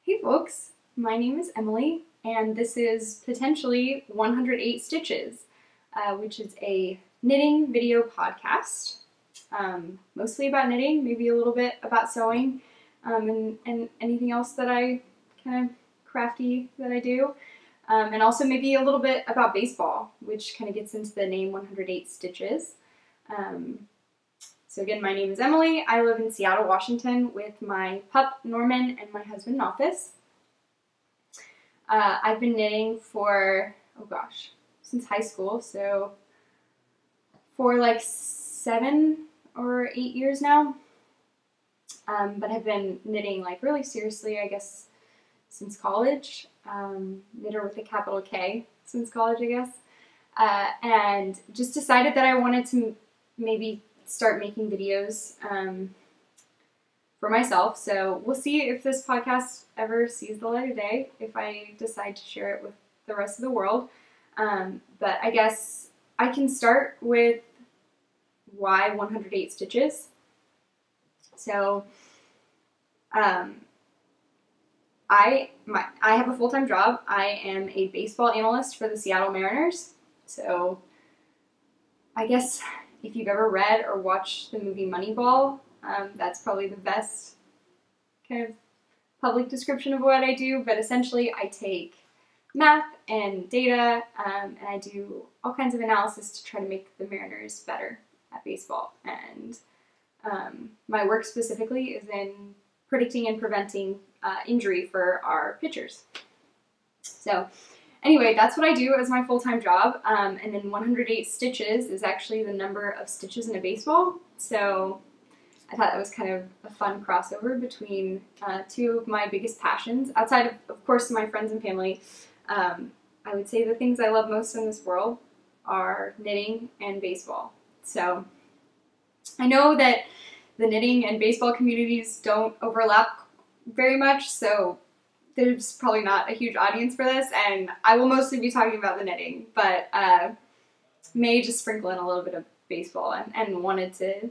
Hey folks, my name is Emily, and this is potentially 108 Stitches, which is a knitting video podcast, mostly about knitting, maybe a little bit about sewing, and anything else that I kind of crafty that I do, and also maybe a little bit about baseball, which kind of gets into the name 108 Stitches. So again, my name is Emily. I live in Seattle, Washington with my pup, Norman, and my husband, Nafis. I've been knitting for, since high school, so for like 7 or 8 years now. But I've been knitting like really seriously, I guess, since college. Knitter with a capital K since college, I guess. And just decided that I wanted to maybe start making videos for myself. So we'll see if this podcast ever sees the light of day, if I decide to share it with the rest of the world. But I guess I can start with why 108 Stitches. So I have a full-time job. I am a baseball analyst for the Seattle Mariners. So I guess if you've ever read or watched the movie Moneyball, that's probably the best kind of public description of what I do. But essentially, I take math and data, and I do all kinds of analysis to try to make the Mariners better at baseball. And my work specifically is in predicting and preventing injury for our pitchers. So anyway, that's what I do as my full-time job, and then 108 stitches is actually the number of stitches in a baseball, so I thought that was kind of a fun crossover between two of my biggest passions. Outside of course, my friends and family, I would say the things I love most in this world are knitting and baseball. So I know that the knitting and baseball communities don't overlap very much, so there's probably not a huge audience for this, and I will mostly be talking about the knitting, but may just sprinkle in a little bit of baseball, and wanted to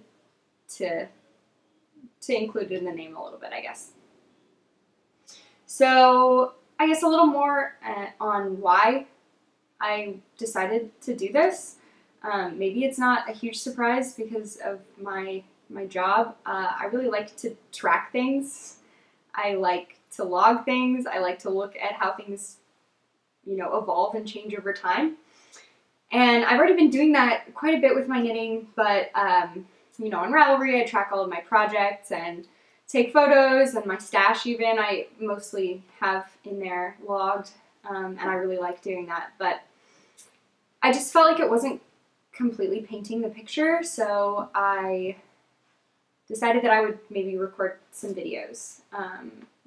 include it in the name a little bit, I guess. So I guess a little more on why I decided to do this. Maybe it's not a huge surprise because of my job. I really like to track things. I like to log things. I like to look at how things, evolve and change over time. And I've already been doing that quite a bit with my knitting, but, on Ravelry, I track all of my projects and take photos, and my stash even, I mostly have in there logged, and I really like doing that. But I just felt like it wasn't completely painting the picture, so I decided that I would maybe record some videos,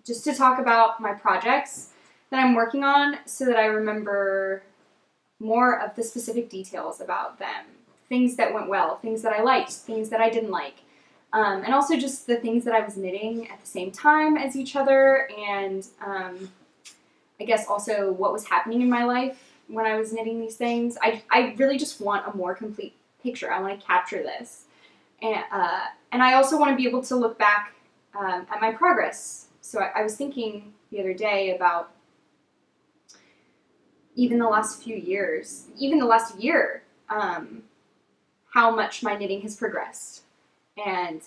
just to talk about my projects that I'm working on so that I remember more of the specific details about them. Things that went well, things that I liked, things that I didn't like. And also just the things that I was knitting at the same time as each other, and I guess also what was happening in my life when I was knitting these things. I really just want a more complete picture. I want to capture this. And I also want to be able to look back at my progress. So I was thinking the other day about even the last few years, even the last year, how much my knitting has progressed and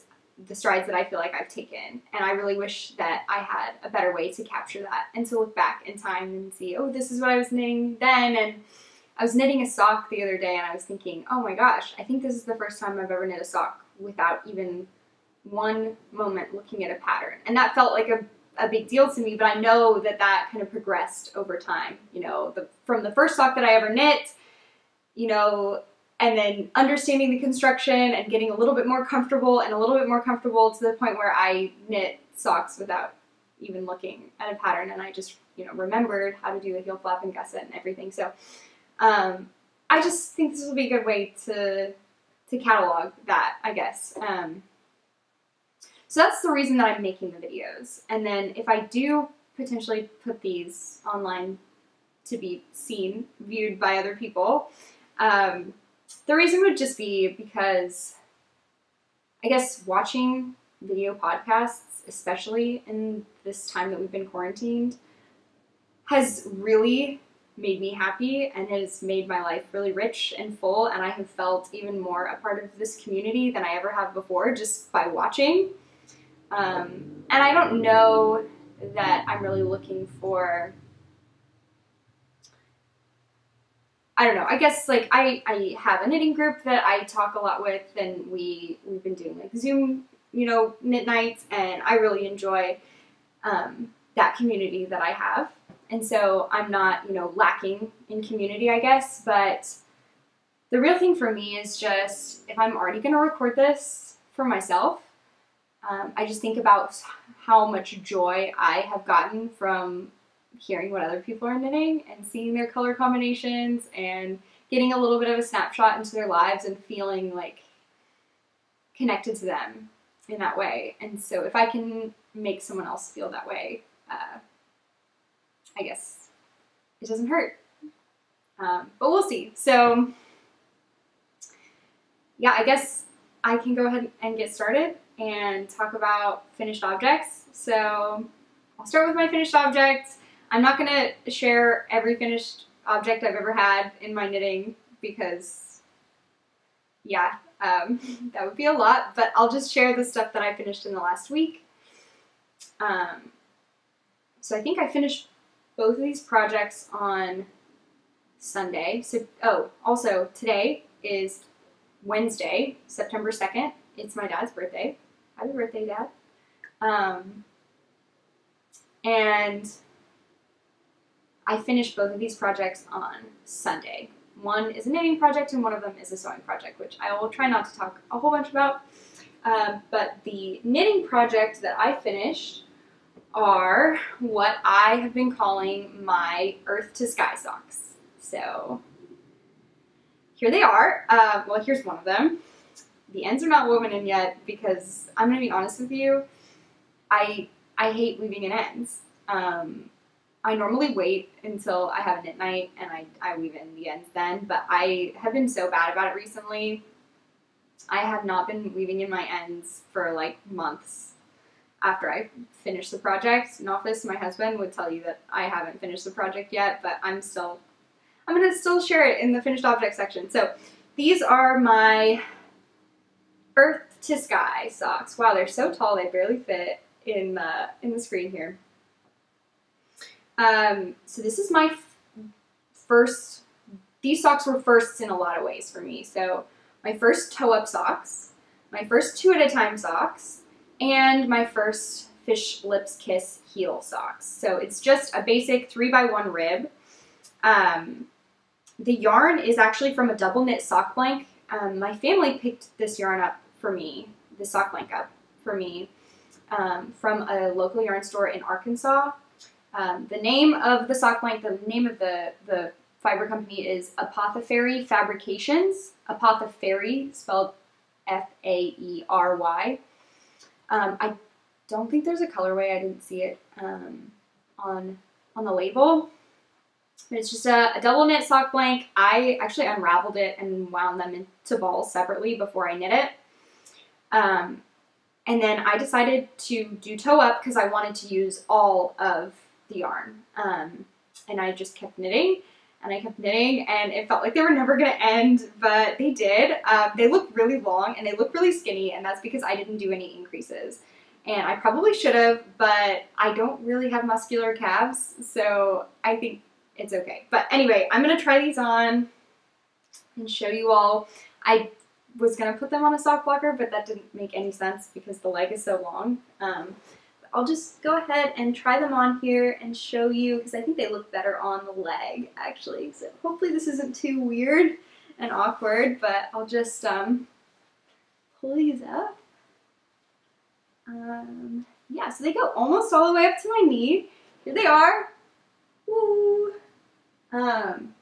the strides that I feel like I've taken. And I really wish that I had a better way to capture that and to look back in time and see, oh, this is what I was knitting then. And I was knitting a sock the other day, and I was thinking, oh my gosh, I think this is the first time I've ever knit a sock without even one moment looking at a pattern. And that felt like a big deal to me, but I know that that kind of progressed over time. From the first sock that I ever knit, and then understanding the construction and getting a little bit more comfortable and a little bit more comfortable to the point where I knit socks without even looking at a pattern, and I just, remembered how to do the heel flap and gusset and everything. So I just think this will be a good way to catalog that, I guess. So that's the reason that I'm making the videos. And then if I do potentially put these online to be seen, viewed by other people, the reason would just be because I guess watching video podcasts, especially in this time that we've been quarantined has really made me happy and has made my life really rich and full, and I have felt even more a part of this community than I ever have before just by watching. And I don't know that I'm really looking for, I don't know, I guess like I have a knitting group that I talk a lot with, and we've been doing like Zoom, you know, knit nights, and I really enjoy that community that I have. And so I'm not, you know, lacking in community, I guess, but the real thing for me is just, if I'm already going to record this for myself, I just think about how much joy I have gotten from hearing what other people are knitting and seeing their color combinations and getting a little bit of a snapshot into their lives and feeling like connected to them in that way. And so if I can make someone else feel that way, I guess it doesn't hurt. But we'll see. So yeah, I guess I can go ahead and get started and talk about finished objects. So I'll start with my finished objects. I'm not going to share every finished object I've ever had in my knitting because, yeah, that would be a lot, but I'll just share the stuff that I finished in the last week. So I think I finished both of these projects on Sunday. So, also today is Wednesday, September 2nd. It's my dad's birthday. Happy birthday, Dad. And I finished both of these projects on Sunday. One is a knitting project and one of them is a sewing project, which I will try not to talk a whole bunch about. But the knitting project that I finished are what I have been calling my Earth to Sky socks. So here they are. Well, here's one of them. The ends are not woven in yet because I'm going to be honest with you, I hate weaving in ends. I normally wait until I have a knit night and I weave in the ends then, but I have been so bad about it recently. I have not been weaving in my ends for like months after I finish the project. In office, my husband would tell you that I haven't finished the project yet, but I'm going to still share it in the finished object section. So these are my Earth to Sky socks. Wow, they're so tall they barely fit in the screen here. So this is my first, these socks were firsts in a lot of ways for me. So my first toe-up socks, my first 2 at a time socks, and my first Fish Lips Kiss heel socks. So it's just a basic 3x1 rib. The yarn is actually from a double knit sock blank. My family picked this yarn up for me, this sock blank up for me, from a local yarn store in Arkansas. The name of the sock blank, the name of the fiber company is Apothecary Fabrications. Apothecary, spelled F-A-E-R-Y. I don't think there's a colorway. I didn't see it on the label. But it's just a double knit sock blank. I actually unraveled it and wound them into balls separately before I knit it. And then I decided to do toe up because I wanted to use all of the yarn. And I just kept knitting and I kept knitting and it felt like they were never going to end, but they did. They look really long and they look really skinny, and that's because I didn't do any increases. And I probably should have, but I don't really have muscular calves, so I think it's okay. But anyway, I'm going to try these on and show you all. I was going to put them on a sock blocker, but that didn't make any sense because the leg is so long. I'll just go ahead and try them on here and show you, because I think they look better on the leg, actually. So hopefully this isn't too weird and awkward, but I'll just pull these up. Yeah, so they go almost all the way up to my knee. Here they are. Woo!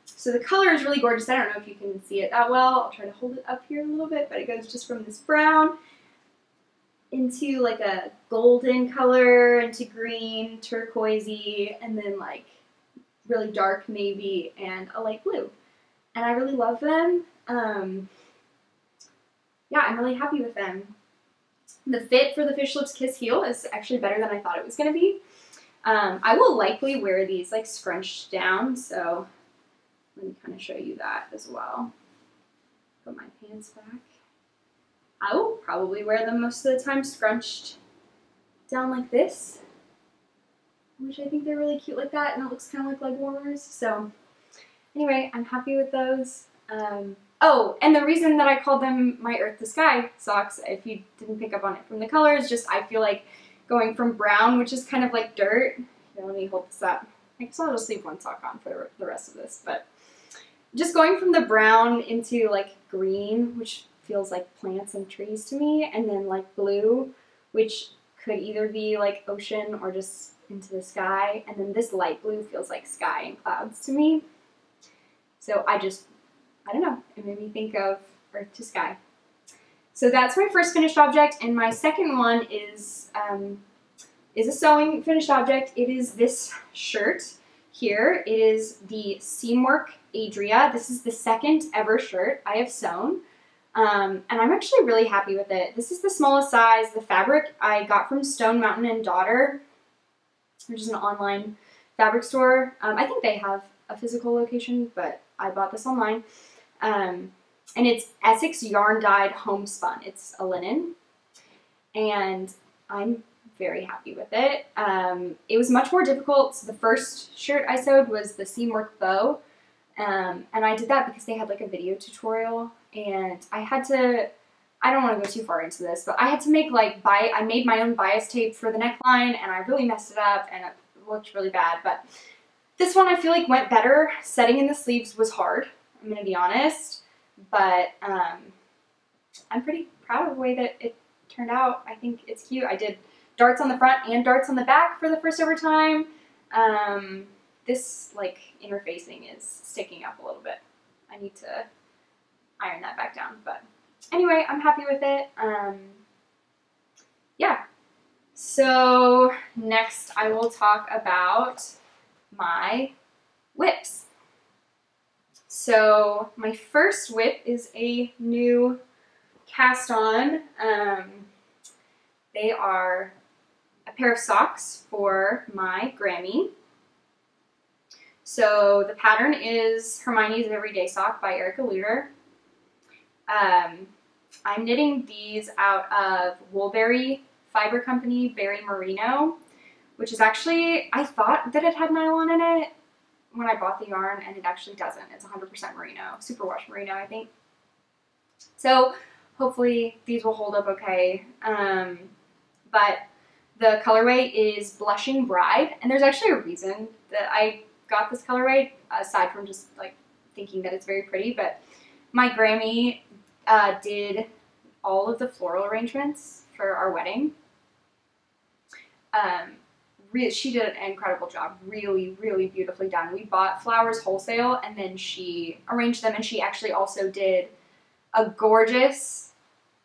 So the color is really gorgeous. I don't know if you can see it that well. I'll try to hold it up here a little bit, but it goes just from this brown into like a golden color, into green, turquoisey, and then like really dark navy and a light blue. And I really love them. Yeah, I'm really happy with them. The fit for the Fish Lips Kiss heel is actually better than I thought it was going to be. I will likely wear these like scrunched down, so let me kind of show you that as well. Put my pants back. I will probably wear them most of the time scrunched down like this, which I think they're really cute like that, and it looks kind of like leg warmers. So anyway, I'm happy with those. Oh, and the reason that I called them my Earth to Sky socks, if you didn't pick up on it from the color, is just I feel like going from brown, which is kind of like dirt. Here, let me hold this up. I guess I'll just leave one sock on for the rest of this, but just going from the brown into like green, which feels like plants and trees to me, and then like blue, which could either be like ocean or just into the sky, and then this light blue feels like sky and clouds to me. So I don't know, it made me think of Earth to Sky. So that's my first finished object, and my second one is a sewing finished object. It is this shirt here. It is the Seamwork Adria. This is the second ever shirt I have sewn, and I'm actually really happy with it. This is the smallest size. The fabric I got from Stone Mountain & Daughter, which is an online fabric store. I think they have a physical location, but I bought this online. And it's Essex yarn dyed homespun. It's a linen, and I'm very happy with it. It was much more difficult. So the first shirt I sewed was the Seamwork bow, and I did that because they had like a video tutorial, and I had to, I don't want to go too far into this, but I had to make like, I made my own bias tape for the neckline, and I really messed it up, and it looked really bad, but this one I feel like went better. Setting in the sleeves was hard, I'm going to be honest, but I'm pretty proud of the way that it turned out. I think it's cute. I did darts on the front and darts on the back for the first ever time. This like interfacing is sticking up a little bit. I need to iron that back down, but anyway, I'm happy with it. Yeah. So next I will talk about my whips. So my first whip is a new cast on. They are a pair of socks for my Grammy. So the pattern is Hermione's Everyday Sock by Erica Luder. I'm knitting these out of Woolberry Fiber Company Berry Merino, which is actually, I thought that it had nylon in it when I bought the yarn, and it actually doesn't. It's 100% merino, superwash merino, I think. So hopefully these will hold up okay. But the colorway is Blushing Bride, and there's actually a reason that I got this colorway, aside from just like thinking that it's very pretty, but my Grammy did all of the floral arrangements for our wedding. She did an incredible job, really, really beautifully done. We bought flowers wholesale, and then she arranged them, and she actually also did a gorgeous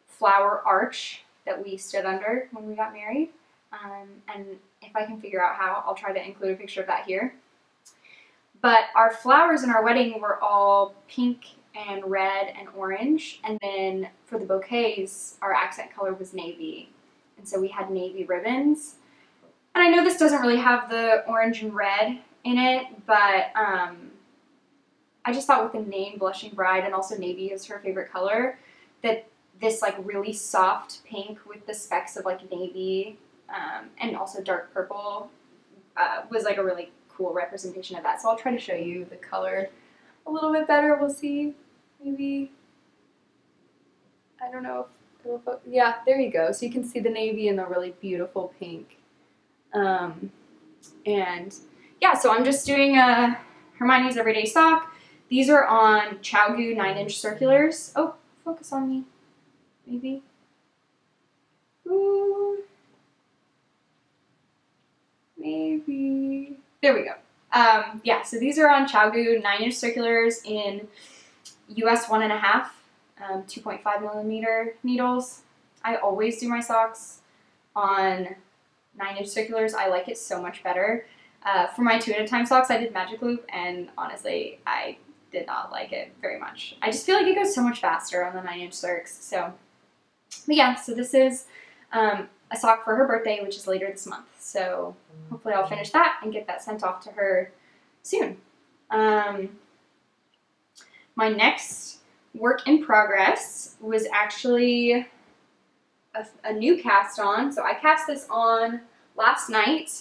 flower arch that we stood under when we got married. And if I can figure out how, I'll try to include a picture of that here. But our flowers in our wedding were all pink and red and orange, and then for the bouquets, our accent color was navy. And so we had navy ribbons. And I know this doesn't really have the orange and red in it, but I just thought with the name Blushing Bride, and also navy is her favorite color, that this like really soft pink with the specks of like navy and also dark purple was like a really cool representation of that. So I'll try to show you the color a little bit better. We'll see. Maybe, I don't know if it'll focus. Yeah, there you go. So you can see the navy and the really beautiful pink. And yeah, so I'm just doing a Hermione's Everyday Sock. These are on ChowGoo 9-inch circulars. Oh, focus on me, maybe. Ooh. Maybe. There we go. Yeah, so these are on ChowGoo 9-inch circulars in US 1.5, 2.5 millimeter needles. I always do my socks on 9-inch circulars. I like it so much better. For my 2-at-a-time socks, I did Magic Loop, and honestly, I did not like it very much. I just feel like it goes so much faster on the 9-inch circs. So, but yeah, so this is a a sock for her birthday, which is later this month. So hopefully I'll finish that and get that sent off to her soon. My next work in progress was actually a new cast on. So I cast this on last night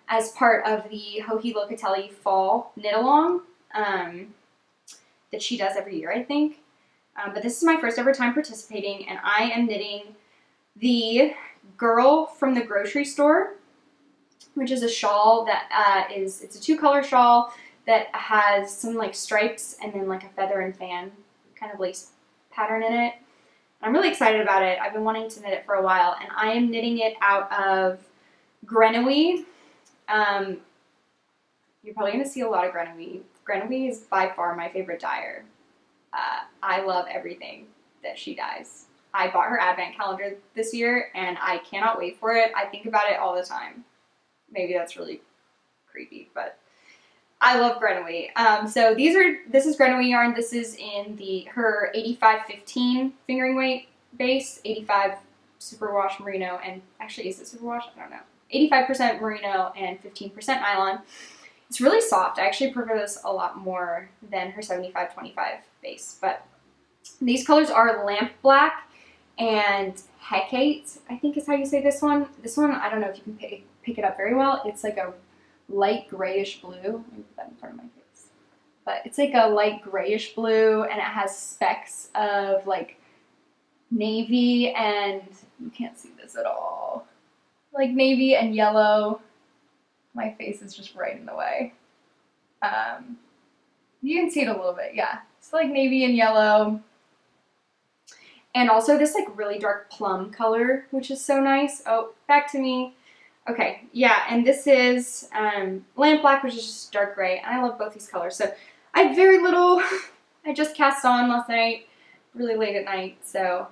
as part of the Hohi Locatelli fall knit along that she does every year, I think. But this is my first ever time participating, and I am knitting the Girl from the Grocery Store, which is a shawl that it's a 2-color shawl that has some like stripes and then like a feather and fan kind of lace pattern in it. I'm really excited about it. I've been wanting to knit it for a while, and I am knitting it out of Grenada. You're probably going to see a lot of Grenada. Grenada is by far my favorite dyer. I love everything that she dyes. I bought her advent calendar this year, and I cannot wait for it. I think about it all the time. Maybe that's really creepy, but I love Grenada. So this is Grenada yarn. This is in her 85-15 fingering weight base, 85 superwash merino, and actually is it superwash? I don't know. 85% merino and 15% nylon. It's really soft. I actually prefer this a lot more than her 75-25 base, but these colors are Lamp Black and Hecate, I think is how you say this one. This one, I don't know if you can pick it up very well. It's like a light grayish blue. Let me put that in front of my face. But it's like a light grayish blue, and it has specks of like navy and, you can't see this at all, like navy and yellow. My face is just right in the way. You can see it a little bit, yeah. It's like navy and yellow. And also this like really dark plum color, which is so nice. Oh, back to me. Okay, yeah, and this is Lamp Black, which is just dark gray. And I love both these colors. So I have very little. I just cast on last night, really late at night. So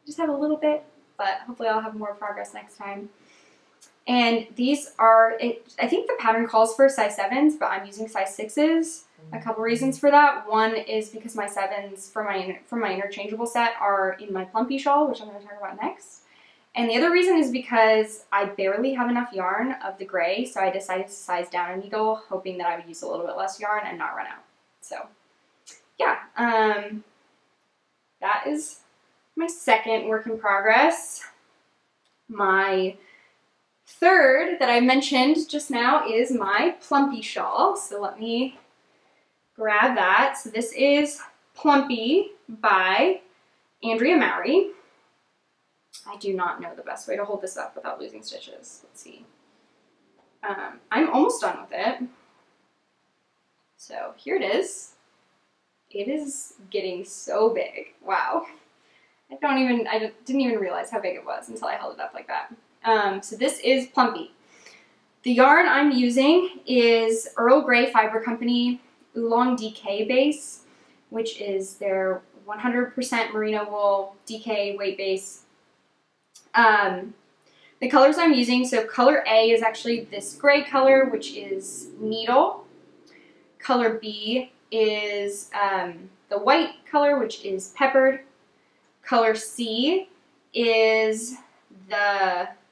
just have a little bit, but hopefully I'll have more progress next time. And these are, I think the pattern calls for size 7s, but I'm using size 6s. A couple reasons for that. One is because my 7s for my interchangeable set are in my Plumpy Shawl, which I'm going to talk about next. And the other reason is because I barely have enough yarn of the gray, so I decided to size down a needle, hoping that I would use a little bit less yarn and not run out. So, yeah, that is my second work in progress. My third that I mentioned just now is my Plumpy Shawl. So let me grab that. So this is Plumpy by Andrea Mowry. I do not know the best way to hold this up without losing stitches. Let's see. I'm almost done with it. So here it is. It is getting so big. Wow. I didn't even realize how big it was until I held it up like that. So this is Plumpy. The yarn I'm using is Earl Grey Fiber Company Oolong DK base, which is their 100% merino wool DK weight base. The colors I'm using, so color A is actually this gray color, which is Needle. Color B is the white color, which is Peppered. Color C is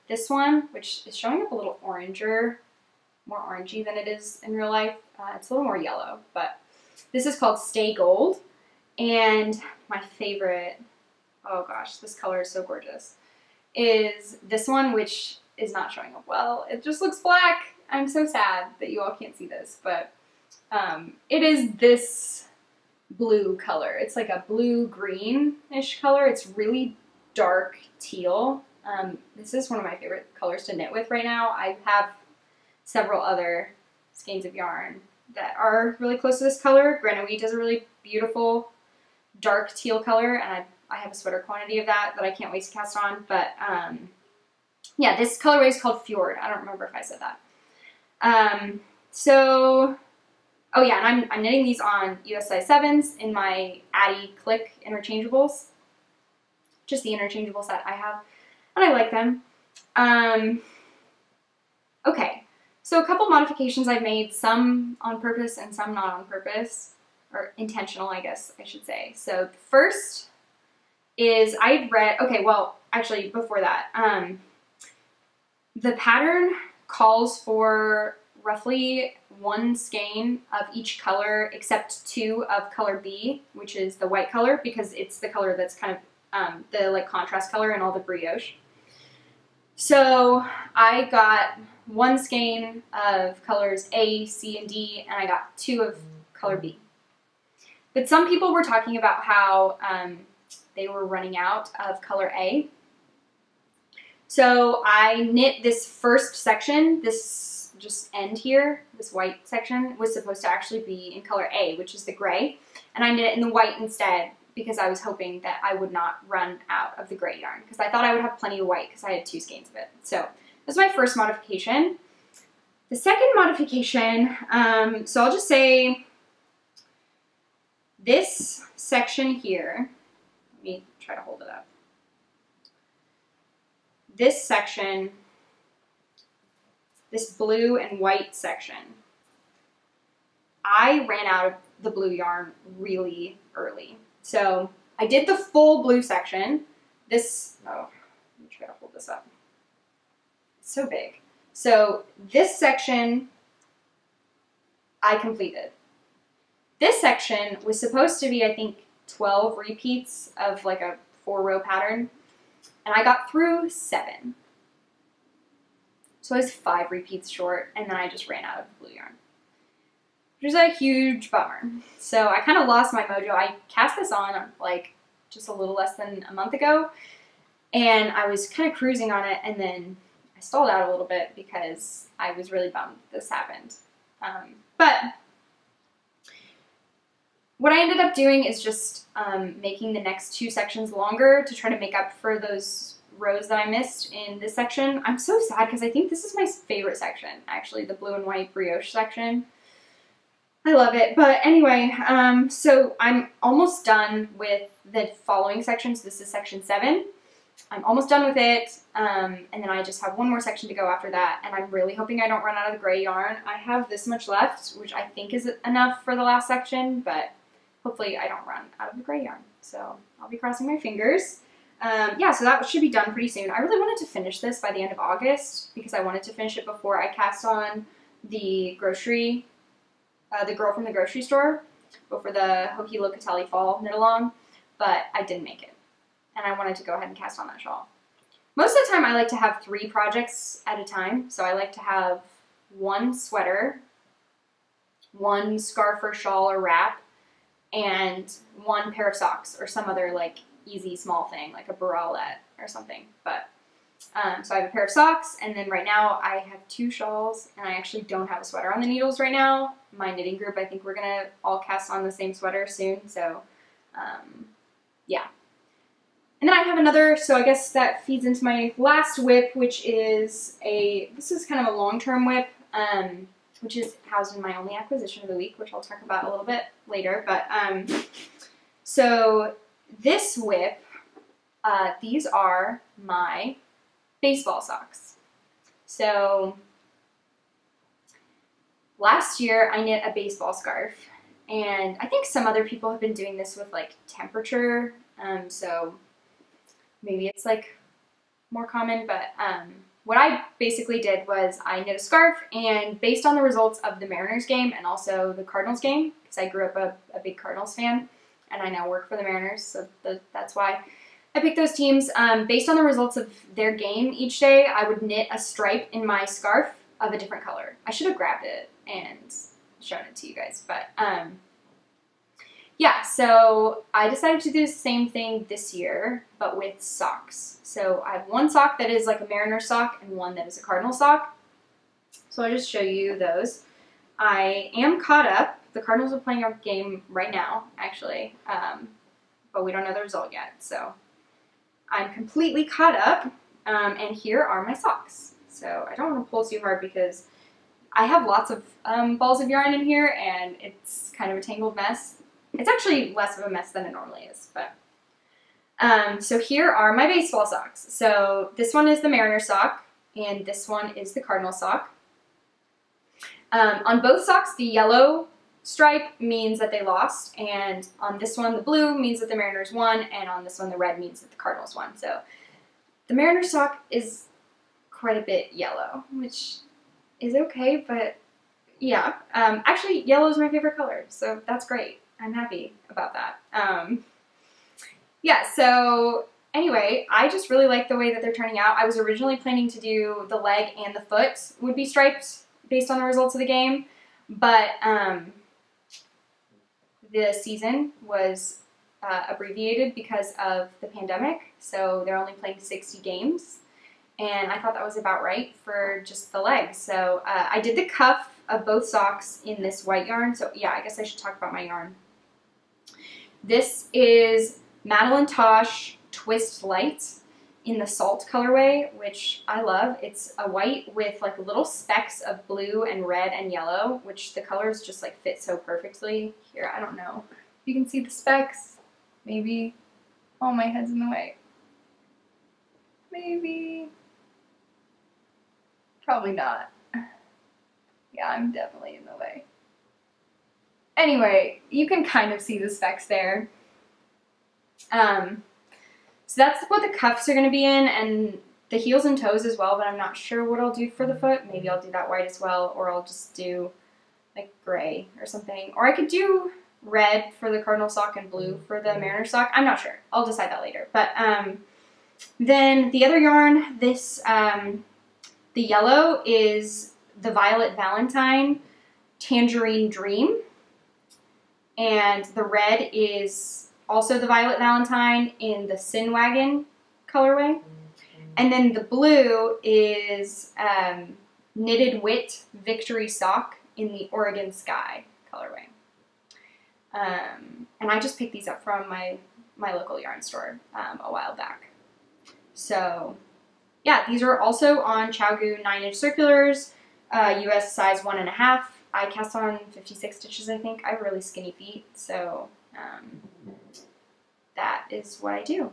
this one, which is showing up a little oranger, more orangey than it is in real life. It's a little more yellow, but this is called Stay Gold. And my favorite, oh gosh, this color is so gorgeous, is this one, which is not showing up well. It just looks black. I'm so sad that you all can't see this, but it is this blue color. It's like a blue-green-ish color. It's really dark teal. This is one of my favorite colors to knit with right now. I have several other skeins of yarn that are really close to this color. Grenouille does a really beautiful dark teal color, and I have a sweater quantity of that I can't wait to cast on. But yeah, this colorway is called Fjord. I don't remember if I said that. Oh yeah, and I'm knitting these on US size 7s in my Addy Click interchangeables. Just the interchangeable set I have, and I like them. Okay, so a couple modifications I've made, some on purpose and some not on purpose, or intentional, I guess I should say. So the first is I'd read, okay, well, actually before that, the pattern calls for roughly 1 skein of each color except 2 of color B, which is the white color, because it's the color that's kind of the like contrast color in all the brioche. So I got 1 skein of colors A, C, and D, and I got 2 of color B. But some people were talking about how they were running out of color A. So I knit this first section, this just end here, this white section was supposed to actually be in color A, which is the gray, and I knit it in the white instead because I was hoping that I would not run out of the gray yarn, because I thought I would have plenty of white because I had 2 skeins of it. So this is my first modification. The second modification, so I'll just say this section here, let me try to hold it up. This section, this blue and white section, I ran out of the blue yarn really early. So I did the full blue section. This, oh, let me try to hold this up. It's so big. So this section I completed. This section was supposed to be, I think, 12 repeats of like a 4-row pattern, and I got through 7. So I was 5 repeats short, and then I just ran out of blue yarn, which was a huge bummer. So I kind of lost my mojo. I cast this on like just a little less than a month ago, and I was kind of cruising on it, and then I stalled out a little bit because I was really bummed this happened. But what I ended up doing is just making the next 2 sections longer to try to make up for those rows that I missed in this section. I'm so sad because I think this is my favorite section, actually, the blue and white brioche section. I love it. But anyway, so I'm almost done with the following sections. This is section 7. I'm almost done with it, and then I just have 1 more section to go after that, and I'm really hoping I don't run out of the gray yarn. I have this much left, which I think is enough for the last section, but hopefully I don't run out of the gray yarn. So I'll be crossing my fingers. Yeah, so that should be done pretty soon. I really wanted to finish this by the end of August because I wanted to finish it before I cast on the grocery, the girl from the grocery store, before the Hoki Locatelli fall knit along, but I didn't make it. And I wanted to go ahead and cast on that shawl. Most of the time I like to have 3 projects at a time. So I like to have 1 sweater, 1 scarf or shawl or wrap, and 1 pair of socks or some other like easy small thing like a bralette or something. But so I have a pair of socks, and then right now I have 2 shawls, and I actually don't have a sweater on the needles right now. My knitting group, I think we're gonna all cast on the same sweater soon, so yeah. And then I have another, so I guess that feeds into my last whip, which is this is kind of a long-term whip, which is housed in my only acquisition of the week, which I'll talk about a little bit later. But so this whip, these are my baseball socks. So last year I knit a baseball scarf, and I think some other people have been doing this with like temperature, so maybe it's like more common, but what I basically did was I knit a scarf, and based on the results of the Mariners game and also the Cardinals game, because I grew up a big Cardinals fan, and I now work for the Mariners, so that's why I picked those teams. Based on the results of their game each day, I would knit a stripe in my scarf of a different color. I should have grabbed it and shown it to you guys, but yeah, so I decided to do the same thing this year, but with socks. So I have 1 sock that is like a Mariner sock and 1 that is a Cardinal sock. So I'll just show you those. I am caught up. The Cardinals are playing a game right now, actually, but we don't know the result yet. So I'm completely caught up, and here are my socks. So I don't want to pull too hard because I have lots of balls of yarn in here, and it's kind of a tangled mess. It's actually less of a mess than it normally is, but so here are my baseball socks. So this one is the Mariner sock, and this one is the Cardinal sock. On both socks, the yellow stripe means that they lost, and on this one the blue means that the Mariners won, and on this one the red means that the Cardinals won. So the Mariners sock is quite a bit yellow, which is okay, but yeah. Actually, yellow is my favorite color, so that's great. I'm happy about that. Yeah, so anyway, I just really like the way that they're turning out. I was originally planning to do the leg and the foot would be striped based on the results of the game, but the season was abbreviated because of the pandemic, so they're only playing 60 games, and I thought that was about right for just the legs. So I did the cuff of both socks in this white yarn, so yeah, I guess I should talk about my yarn. This is Madeline Tosh Twist Light in the Salt colorway, which I love. It's a white with like little specks of blue and red and yellow, which the colors just like fit so perfectly. Here, I don't know if you can see the specks. Maybe. Oh, my head's in the way. Maybe. Probably not. Yeah, I'm definitely in the way. Anyway, you can kind of see the specks there. So that's what the cuffs are going to be in, and the heels and toes as well, but I'm not sure what I'll do for the foot. Maybe I'll do that white as well, or I'll just do like gray or something. Or I could do red for the Cardinal sock and blue for the Mariner sock. I'm not sure. I'll decide that later. But then the other yarn, this, the yellow is the Violet Valentine Tangerine Dream, and the red is also the Violet Valentine in the Sin Wagon colorway. And then the blue is Knitted Wit Victory Sock in the Oregon Sky colorway. And I just picked these up from my local yarn store a while back. So yeah, these are also on ChowGoo 9-inch circulars, US size 1.5. I cast on 56 stitches, I think. I have really skinny feet, so that is what I do.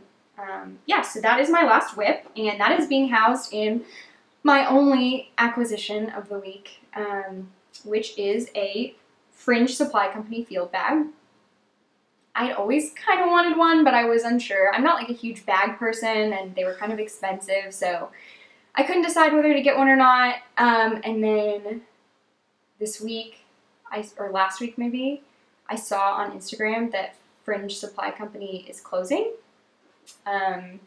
Yeah, so that is my last whip, and that is being housed in my only acquisition of the week, which is a Fringe Supply Company field bag. I'd always kind of wanted one, but I was unsure. I'm not like a huge bag person, and they were kind of expensive, so I couldn't decide whether to get one or not. And then this week, or last week maybe, I saw on Instagram that Fringe Supply Company is closing. And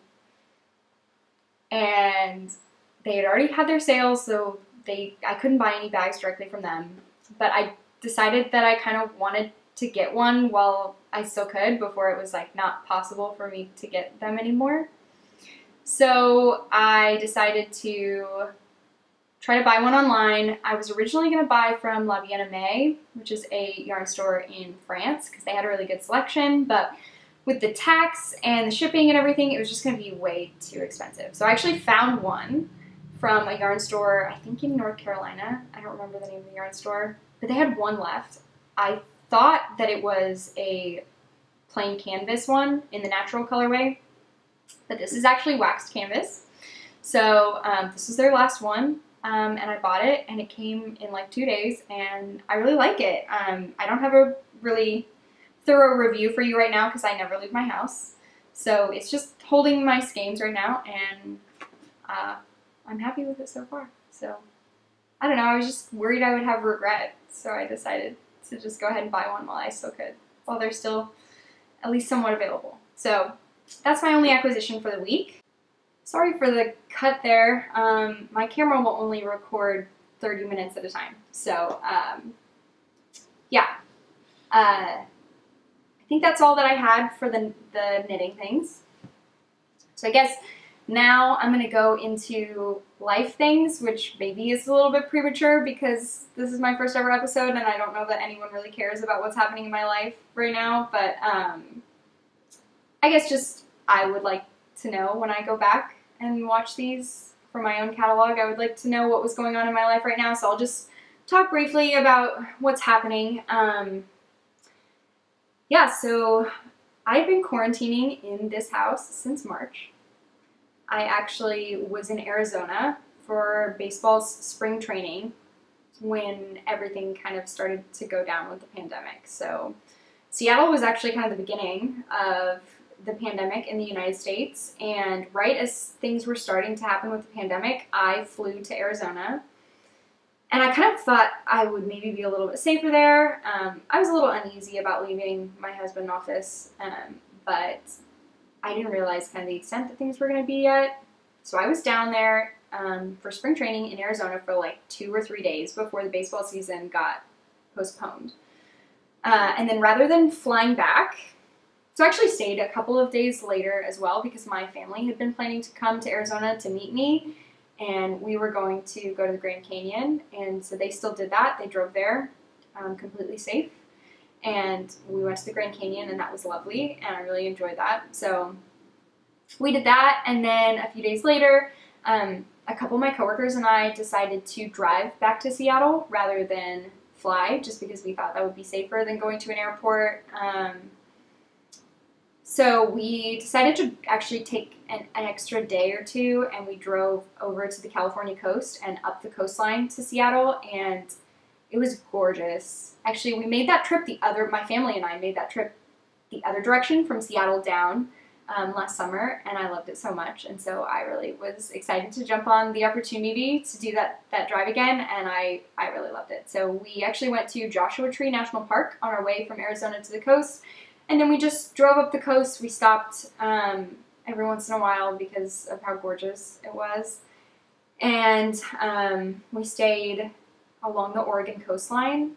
they had already had their sales, so I couldn't buy any bags directly from them. But I decided that I kind of wanted to get one while I still could, before it was like not possible for me to get them anymore. So I decided to try to buy one online. I was originally going to buy from La Bien Aimée, which is a yarn store in France, because they had a really good selection, but with the tax and the shipping and everything, it was just going to be way too expensive. So I actually found one from a yarn store, I think in North Carolina. I don't remember the name of the yarn store, but they had one left. I thought that it was a plain canvas one in the natural colorway, but this is actually waxed canvas. So this is their last one, and I bought it, and it came in like 2 days, and I really like it. I don't have a really thorough review for you right now because I never leave my house, so it's just holding my skeins right now, and I'm happy with it so far. So I don't know, I was just worried I would have regret, so I decided to just go ahead and buy one while I still could, while they're still at least somewhat available. So that's my only acquisition for the week. Sorry for the cut there. My camera will only record 30 minutes at a time. So yeah, I think that's all that I had for the knitting things. So I guess now I'm going to go into life things, which maybe is a little bit premature because this is my first ever episode and I don't know that anyone really cares about what's happening in my life right now, but I guess just I would like to know when I go back and watch these for my own catalog. I would like to know what was going on in my life right now, so I'll just talk briefly about what's happening. Yeah, so I've been quarantining in this house since March. I actually was in Arizona for baseball's spring training, when everything kind of started to go down with the pandemic. So Seattle was actually kind of the beginning of the pandemic in the United States, and right as things were starting to happen with the pandemic, I flew to Arizona, and I kind of thought I would maybe be a little bit safer there. I was a little uneasy about leaving my husband in office, but I didn't realize kind of the extent that things were going to be yet. So I was down there for spring training in Arizona for like 2 or 3 days before the baseball season got postponed. And then rather than flying back, so I actually stayed a couple of days later as well because my family had been planning to come to Arizona to meet me, and we were going to go to the Grand Canyon, and so they still did that. They drove there completely safe, and we went to the Grand Canyon, and that was lovely, and I really enjoyed that. So we did that, and then a few days later, a couple of my coworkers and I decided to drive back to Seattle rather than fly, just because we thought that would be safer than going to an airport. So we decided to actually take an extra day or two, and we drove over to the California coast and up the coastline to Seattle, and it was gorgeous. Actually, we made that trip my family and I made that trip the other direction from Seattle down last summer, and I loved it so much, and so I really was excited to jump on the opportunity to do that drive again, and I really loved it. So we actually went to Joshua Tree National Park on our way from Arizona to the coast, and then we just drove up the coast. We stopped every once in a while because of how gorgeous it was, and we stayed along the Oregon coastline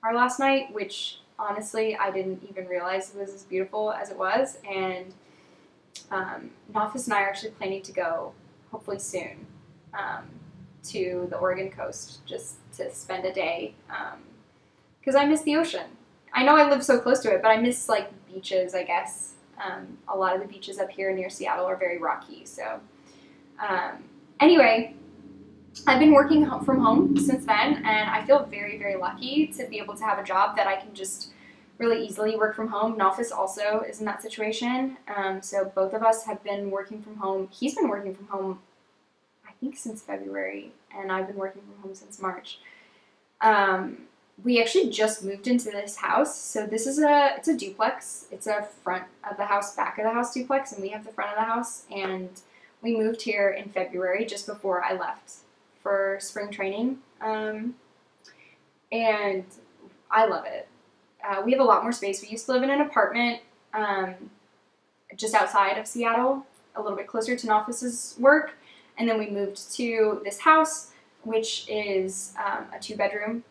our last night, which honestly, I didn't even realize it was as beautiful as it was, and Nafis and I are actually planning to go, hopefully soon, to the Oregon coast just to spend a day, because I miss the ocean. I know I live so close to it, but I miss, like, beaches, I guess. A lot of the beaches up here near Seattle are very rocky, so anyway, I've been working from home since then, and I feel very, very lucky to be able to have a job that I can just really easily work from home. Nafis also is in that situation, so both of us have been working from home. He's been working from home, I think, since February, and I've been working from home since March. We actually just moved into this house, so this is it's a duplex. It's a front of the house, back of the house duplex, and we have the front of the house, and we moved here in February, just before I left for spring training, and I love it. We have a lot more space. We used to live in an apartment just outside of Seattle, a little bit closer to Nafis's work, and then we moved to this house, which is a 2-bedroom,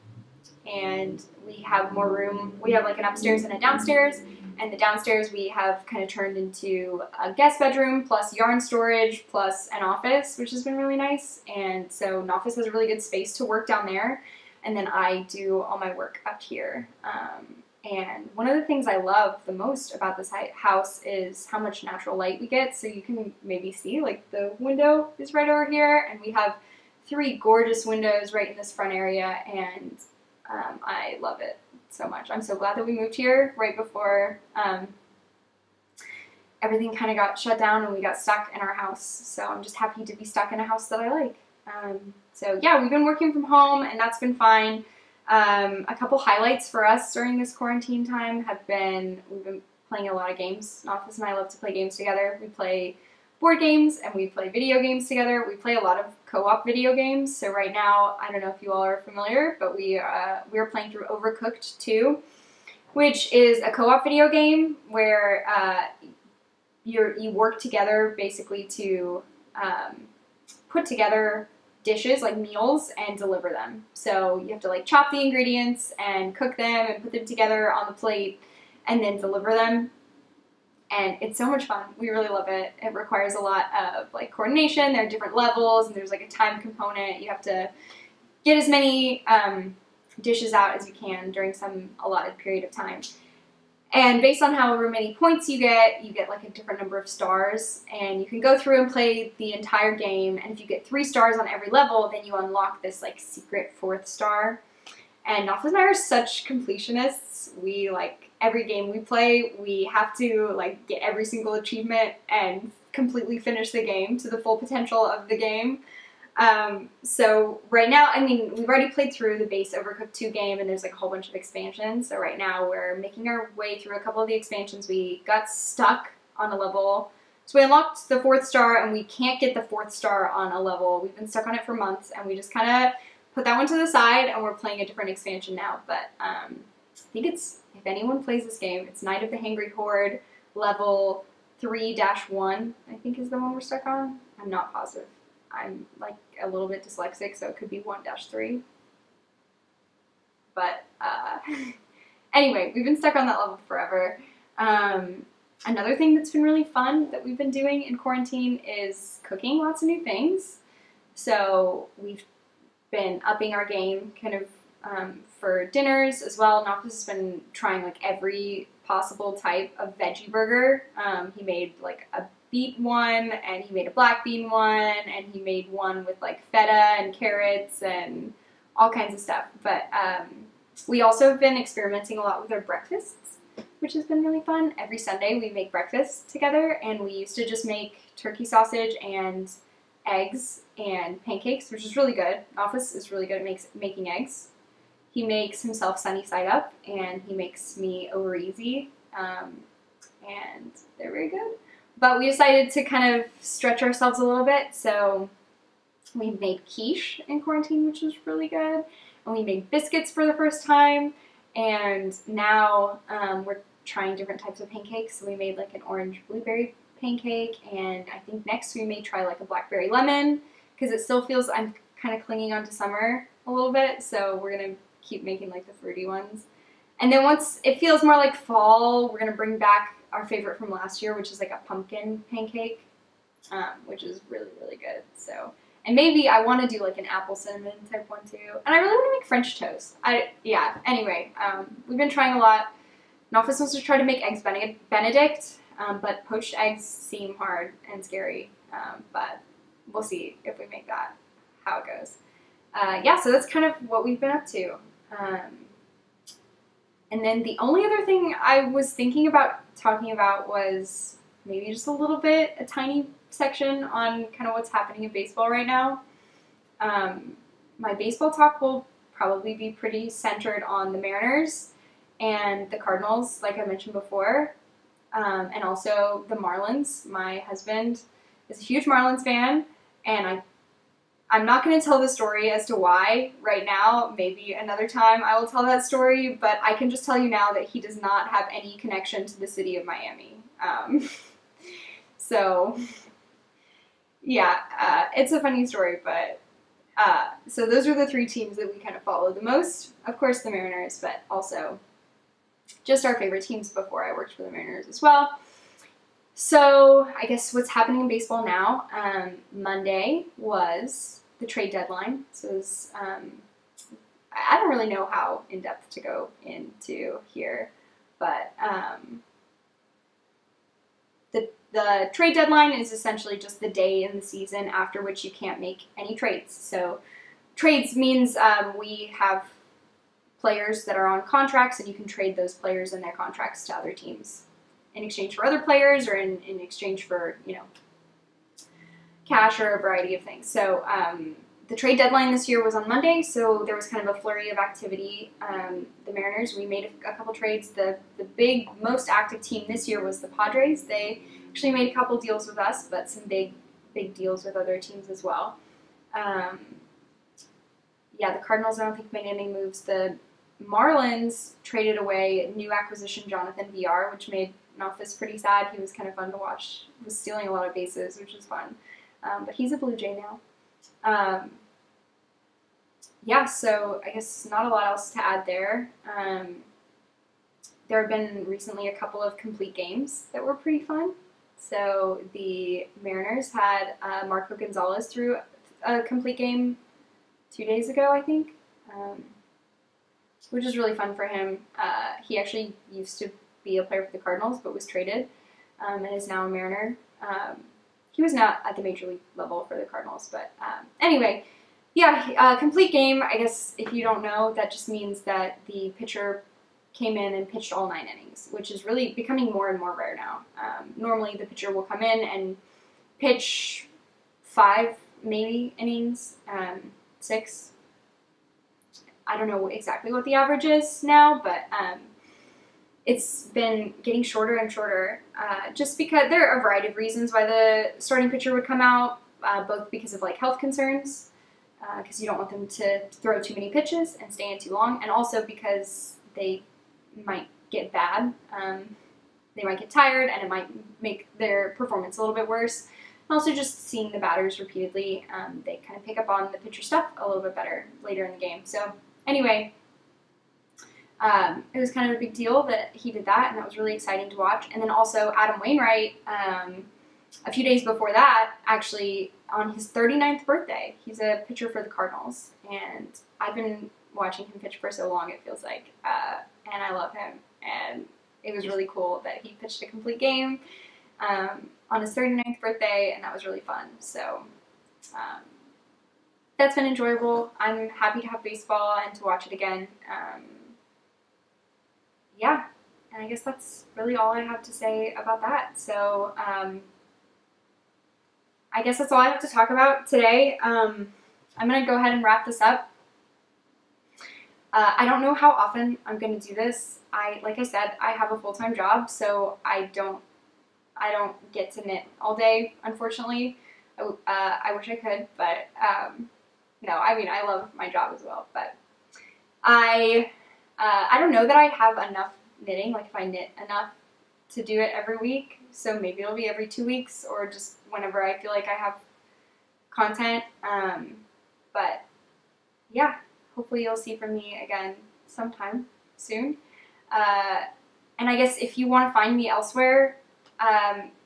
and we have more room. We have like an upstairs and a downstairs, and the downstairs we have kind of turned into a guest bedroom plus yarn storage plus an office, which has been really nice. And so Nafis has a really good space to work down there, and then I do all my work up here. And one of the things I love the most about this house is how much natural light we get. So you can maybe see, like, the window is right over here, and we have 3 gorgeous windows right in this front area, and I love it so much. I'm so glad that we moved here right before everything kind of got shut down and we got stuck in our house. So I'm just happy to be stuck in a house that I like. So yeah, we've been working from home, and that's been fine. A couple highlights for us during this quarantine time have been, we've been playing a lot of games. Nafis and I love to play games together. We play board games and we play video games together. We play a lot of co-op video games. So right now, I don't know if you all are familiar, but we're playing through Overcooked 2, which is a co-op video game where you work together basically to put together dishes, like meals, and deliver them. So you have to, like, chop the ingredients and cook them and put them together on the plate and then deliver them. And it's so much fun. We really love it. It requires a lot of, like, coordination. There are different levels, and there's, like, a time component. You have to get as many dishes out as you can during some allotted period of time. And based on however many points you get, like a different number of stars, and you can go through and play the entire game, and if you get 3 stars on every level, then you unlock this, like, secret 4th star. And Nafis and I are such completionists. We, like, every game we play, we have to, like, get every single achievement and completely finish the game to the full potential of the game. So right now, I mean, we've already played through the base Overcooked 2 game, and there's like a whole bunch of expansions. So right now we're making our way through a couple of the expansions. We got stuck on a level. So we unlocked the 4th star, and we can't get the 4th star on a level. We've been stuck on it for months, and we just kind of put that one to the side, and we're playing a different expansion now. But I think it's, if anyone plays this game, it's Night of the Hangry Horde, level 3-1, I think is the one we're stuck on. I'm not positive. I'm like a little bit dyslexic, so it could be 1-3. But anyway, we've been stuck on that level forever. Another thing that's been really fun that we've been doing in quarantine is cooking lots of new things. So we've been upping our game kind of for dinners as well. Nafis has been trying like every possible type of veggie burger. He made like a beet one, and he made a black bean one, and he made one with like feta and carrots and all kinds of stuff. But we also have been experimenting a lot with our breakfasts, which has been really fun. Every Sunday we make breakfast together, and we used to just make turkey sausage and eggs and pancakes, which is really good. Office is really good at making eggs. He makes himself sunny side up, and he makes me over easy, and they're very good. But we decided to kind of stretch ourselves a little bit, so we made quiche in quarantine, which was really good, and we made biscuits for the first time, and now we're trying different types of pancakes. So we made like an orange blueberry pancake, and I think next we may try like a blackberry lemon, because it still feels, I'm kind of clinging on to summer a little bit, so we're going to keep making like the fruity ones. And then once it feels more like fall, we're going to bring back our favorite from last year, which is like a pumpkin pancake, which is really, really good. So, and maybe I want to do like an apple cinnamon type one too. And I really want to make French toast. Anyway, we've been trying a lot. Nafis wants to try to make eggs Benedict, but poached eggs seem hard and scary. But we'll see if we make that, how it goes. Yeah, so that's kind of what we've been up to. And then the only other thing I was thinking about talking about was maybe just a little bit, a tiny section on kind of what's happening in baseball right now. My baseball talk will probably be pretty centered on the Mariners and the Cardinals, like I mentioned before, and also the Marlins. My husband is a huge Marlins fan, and I'm not going to tell the story as to why right now. Maybe another time I will tell that story, but I can just tell you now that he does not have any connection to the city of Miami. So, yeah, it's a funny story, but so those are the 3 teams that we kind of follow the most. Of course, the Mariners, but also just our favorite teams before I worked for the Mariners as well. So, I guess what's happening in baseball now, Monday was the trade deadline. So it was, I don't really know how in-depth to go into here, but the trade deadline is essentially just the day in the season after which you can't make any trades. So trades means we have players that are on contracts, and you can trade those players and their contracts to other teams in exchange for other players, or in exchange for, you know, cash or a variety of things. So the trade deadline this year was on Monday, so there was kind of a flurry of activity. The Mariners, we made a couple trades. The big, most active team this year was the Padres. They actually made a couple deals with us, but some big deals with other teams as well. Yeah, the Cardinals, I don't think, made any moves. The Marlins traded away new acquisition Jonathan VR, which made Nafis pretty sad. He was kind of fun to watch. He was stealing a lot of bases, which was fun. But he's a Blue Jay now. Yeah, so I guess not a lot else to add there. There have been recently a couple of complete games that were pretty fun. So the Mariners had Marco Gonzalez through a complete game 2 days ago, I think, which is really fun for him. He actually used to be a player for the Cardinals, but was traded and is now a Mariner. He was not at the major league level for the Cardinals, but anyway, yeah, complete game. I guess if you don't know, that just means that the pitcher came in and pitched all 9 innings, which is really becoming more and more rare now. Normally the pitcher will come in and pitch 5 maybe innings, 6. I don't know exactly what the average is now, but it's been getting shorter and shorter, just because there are a variety of reasons why the starting pitcher would come out, both because of like health concerns, because you don't want them to throw too many pitches and stay in too long, and also because they might get bad. They might get tired, and it might make their performance a little bit worse. And also just seeing the batters repeatedly, they kind of pick up on the pitcher stuff a little bit better later in the game. So anyway, it was kind of a big deal that he did that, and that was really exciting to watch. And then also Adam Wainwright, a few days before that, actually on his 39th birthday, he's a pitcher for the Cardinals, and I've been watching him pitch for so long, it feels like, and I love him, and it was really cool that he pitched a complete game on his 39th birthday, and that was really fun. So that's been enjoyable. I'm happy to have baseball and to watch it again. Yeah, and I guess that's really all I have to say about that. So I guess that's all I have to talk about today. I'm going to go ahead and wrap this up. I don't know how often I'm going to do this. Like I said, I have a full-time job, so I don't get to knit all day, unfortunately. I wish I could, but no, I mean, I love my job as well, but I don't know that I have enough knitting, like if I knit enough to do it every week, so maybe it'll be every 2 weeks or just whenever I feel like I have content, but yeah, hopefully you'll see from me again sometime soon. And I guess if you want to find me elsewhere,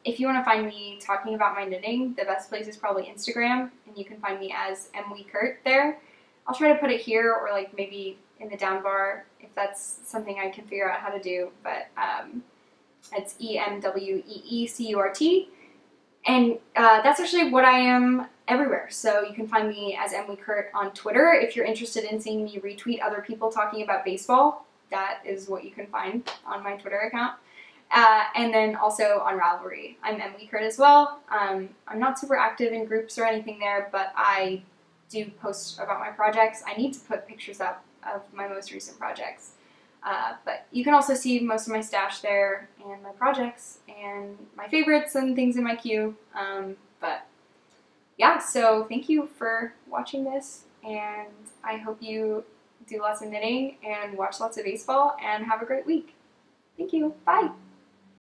if you want to find me talking about my knitting, the best place is probably Instagram, and you can find me as MWeKurt there. I'll try to put it here or like maybe in the down bar if that's something I can figure out how to do, but it's EMWEECURT, and that's actually what I am everywhere. So you can find me as MWeKurt on Twitter if you're interested in seeing me retweet other people talking about baseball. That is what you can find on my Twitter account. And then also on Ravelry, I'm MWeKurt as well. I'm not super active in groups or anything there, but I do post about my projects. I need to put pictures up of my most recent projects. But you can also see most of my stash there and my projects and my favorites and things in my queue. But yeah, so thank you for watching this, and I hope you do lots of knitting and watch lots of baseball and have a great week. Thank you. Bye.